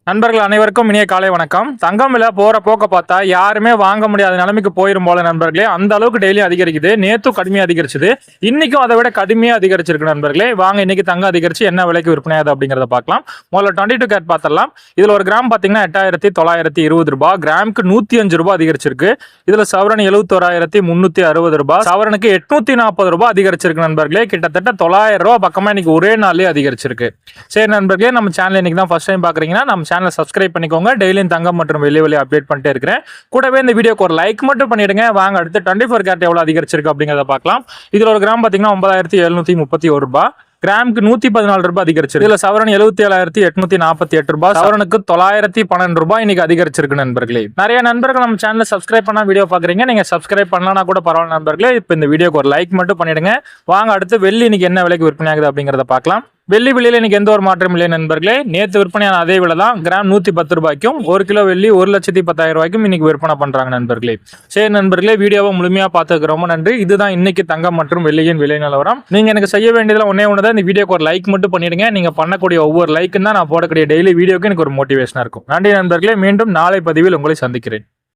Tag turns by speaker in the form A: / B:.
A: நண்பர்கள் அனைவருக்கும் இனிய காலை வணக்கம். தங்கம் விலை போற போக்க பார்த்தா யாருமே வாங்க முடியாத நிலைமைக்கு போயிரும் போல நண்பர்களே. அந்த அளவுக்கு டெய்லி அதிகரிக்குது. நேத்தும் கடுமையா அதிகரிச்சது, இன்னைக்கும் அதை விட கடுமையா அதிகரிச்சிருக்கு நண்பர்களே. வாங்க இன்னைக்கு தங்கம் அதிகரிச்சு என்ன விலைக்கு விற்பனையாகுது அப்படிங்கறத பார்க்கலாம். முதல்ல 22 கேரட் பார்த்தலாம். இதுல ஒரு கிராம் பாத்தீங்கன்னா 8920 ரூபாய், கிராமுக்கு 105 ரூபாய் அதிகரிச்சிருக்கு. இதுல சவரன் 71360 ரூபாய், சவரனுக்கு 840 ரூபாய் அதிகரிச்சிருக்கு நண்பர்களே. கிட்டத்தட்ட 900 ரூபாய் பக்கமா இன்னைக்கு ஒரே நாள்லயே அதிகரிச்சிருக்கு. சரி நண்பர்களே, நம்ம சேனல் இன்னைக்கு தான் ஃபர்ஸ்ட் டைம் பாக்குறீங்கன்னா நம்ம சேனலை சப்ஸ்கிரைப் பண்ணிக்கோங்க. டெய்லியும் தங்கம் மற்றும் வெள்ளி அப்டேட் பண்ணிட்டே இருக்கிறேன். கூடவே இந்த வீடியோக்கு ஒரு லைக் மட்டும் பண்ணிடுங்க. வாங்க அடுத்து 24 கேரட் எவ்வளவு அதிகரிச்சிருக்கு அப்படிங்கறத பார்க்கலாம். இதுல ஒரு கிராம் பாத்தீங்கன்னா 9731 ரூபாய், கிராமுக்கு 114 ரூபாய் அதிகரிச்சிருக்கு. இதுல சவரன் 77848 ரூபாய், சவரனுக்கு 912 ரூபாய் இன்னைக்கு அதிகரிச்சிருக்கு நண்பர்களே. நிறைய நண்பர்கள் நம்ம சேனலை சப்ஸ்கிரைப் பண்ணா வீடியோ பாக்குறீங்க. நீங்க சப்ஸ்கிரைப் பண்ணலனா கூட பரவாயில்ல நண்பர்களே. இப்ப இந்த வீடியோக்கு ஒரு லைக் மட்டும் பண்ணிடுங்க. வாங்க அடுத்து வெள்ளி இன்னைக்கு என்ன விலைக்கு விற்பனை ஆகுது அப்படிங்கறத பார்க்கலாம். வெள்ளி விலையில இன்னைக்கு எந்த ஒரு மாற்றம் இல்லை நண்பர்களே. நேற்று விற்பனையான அதே விலை தான். கிராம் 110 ரூபாய்க்கும், 1 கிலோ வெள்ளி 1,10,000 ரூபாய்க்கும் இன்னைக்கு விற்பனை பண்றாங்க நண்பர்களே. சரி நண்பர்களே, வீடியோவை முழுமையா பார்த்ததுக்கு ரொம்ப நன்றி. இதுதான் இன்னைக்கு தங்கம் மற்றும் வெள்ளியின் விலை நிலவரம். நீங்க எனக்கு செய்ய வேண்டியதுல ஒன்னே ஒண்ணுதான், இந்த வீடியோக்கு ஒரு லைக் மட்டும் பண்ணிடுங்க. நீங்க பண்ணக்கூடிய ஒவ்வொரு லைக்கும் தான் நான் போடக்கூடிய டெய்லி வீடியோக்கு எனக்கு ஒரு மோட்டிவேஷனா இருக்கும். நன்றி நண்பர்களே. மீண்டும் நாளை பதிவில் உங்களை சந்திக்கிறேன்.